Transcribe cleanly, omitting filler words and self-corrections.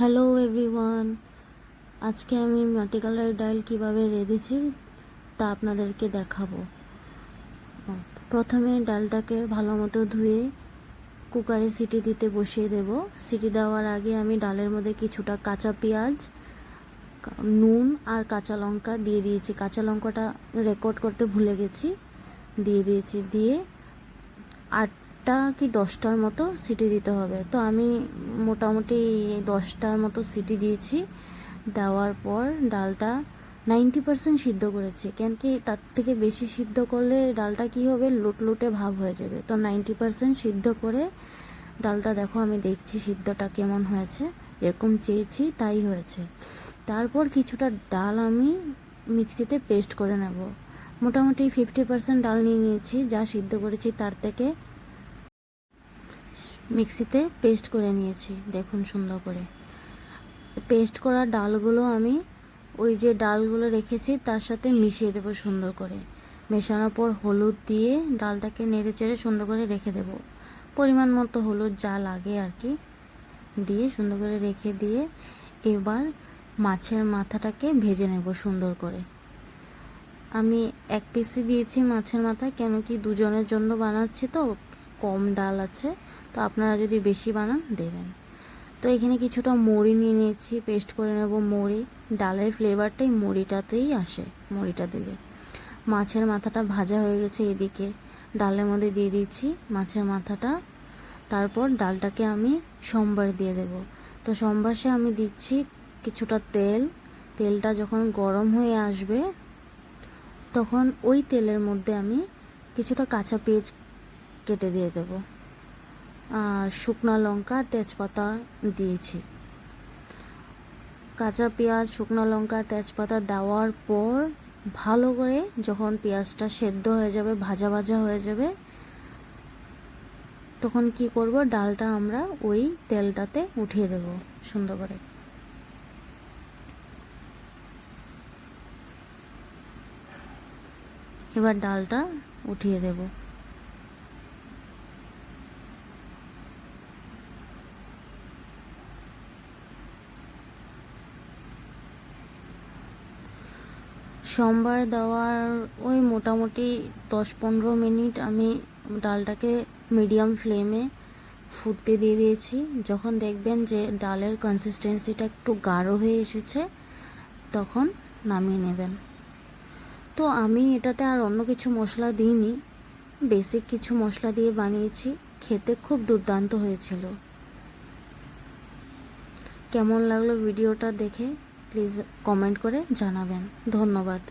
Hello everyone, আজকে আমি মাটি কালারের ডাল কীভাবে রেঁধেছি তা আপনাদেরকে দেখাবো। প্রথমে ডালটাকে ভালো মতো ধুয়ে কুকারে সিটি দিতে বসিয়ে দেব। সিটি দেওয়ার আগে আমি ডালের মধ্যে কিছুটা কাঁচা পেঁয়াজ, নুন আর কাঁচা লঙ্কা দিয়ে দিয়েছি। কাঁচা লঙ্কাটা রেকর্ড করতে ভুলে গেছি, দিয়ে দিয়েছি। দিয়ে 8টা কি 10টার মতো সিটি দিতে হবে। তো আমি মোটামুটি 10টার মতো সিটি দিয়েছি। দেওয়ার পর ডালটা 90% সিদ্ধ করেছি, কেন কি তার থেকে বেশি সিদ্ধ করলে ডালটা কি হবে, লুটলুটে ভাব হয়ে যাবে। তো 90% সিদ্ধ করে ডালটা দেখো, আমি দেখছি সিদ্ধটা কেমন হয়েছে, যেরকম চেয়েছি তাই হয়েছে। তারপর কিছুটা ডাল আমি মিক্সিতে পেস্ট করে নেব। মোটামুটি 50% ডাল নিয়ে নিয়েছি, যা সিদ্ধ করেছি তার থেকে মিক্সিতে পেস্ট করে নিয়েছি। দেখুন সুন্দর করে পেস্ট করা ডালগুলো আমি ওই যে ডালগুলো রেখেছি তার সাথে মিশিয়ে দেবো সুন্দর করে। মেশানোর পর হলুদ দিয়ে ডালটাকে নেড়ে চেড়ে সুন্দর করে রেখে দেব। পরিমাণ মতো হলুদ যা লাগে আর কি দিয়ে সুন্দর করে রেখে দিয়ে এবার মাছের মাথাটাকে ভেজে নেব সুন্দর করে। আমি 1 পিসই দিয়েছি মাছের মাথা, কেন কি দুজনের জন্য বানাচ্ছি তো কম ডাল আছে, তো আপনারা যদি বেশি বানান দেবেন। তো এখানে কিছুটা মুড়ি নিয়ে নিয়েছি, পেস্ট করে নেব মুড়ি। ডালের ফ্লেভারটাই মুড়িটাতেই আসে, মুড়িটা দিলে। মাছের মাথাটা ভাজা হয়ে গেছে, এদিকে ডালের মধ্যে দিয়ে দিচ্ছি মাছের মাথাটা। তারপর ডালটাকে আমি সম্বার দিয়ে দেব। তো সম্বাসে আমি দিচ্ছি কিছুটা তেল। তেলটা যখন গরম হয়ে আসবে তখন ওই তেলের মধ্যে আমি কিছুটা কাঁচা পেঁয়াজ কেটে দিয়ে দেব, আর শুকনো লঙ্কা তেজপাতা দিয়েছি। কাঁচা পেঁয়াজ, শুকনো লঙ্কা, তেজপাতা দেওয়ার পর ভালো করে যখন পেঁয়াজটা সেদ্ধ হয়ে যাবে, ভাজা ভাজা হয়ে যাবে, তখন কি করব, ডালটা আমরা ওই তেলটাতে উঠিয়ে দেব সুন্দর করে। এবার ডালটা উঠিয়ে দেব। সম্বার দেওয়ার ওই মোটামুটি 10-15 মিনিট আমি ডালটাকে মিডিয়াম ফ্লেমে ফুটতে দিয়ে দিয়েছি। যখন দেখবেন যে ডালের কনসিস্টেন্সিটা একটু গাঢ় হয়ে এসেছে তখন নামিয়ে নেবেন। তো আমি এটাতে আর অন্য কিছু মশলা দিইনি, বেসিক কিছু মশলা দিয়ে বানিয়েছি। খেতে খুব দুর্দান্ত হয়েছিল। কেমন লাগলো ভিডিওটা দেখে প্লিজ কমেন্ট করে জানাবেন। ধন্যবাদ।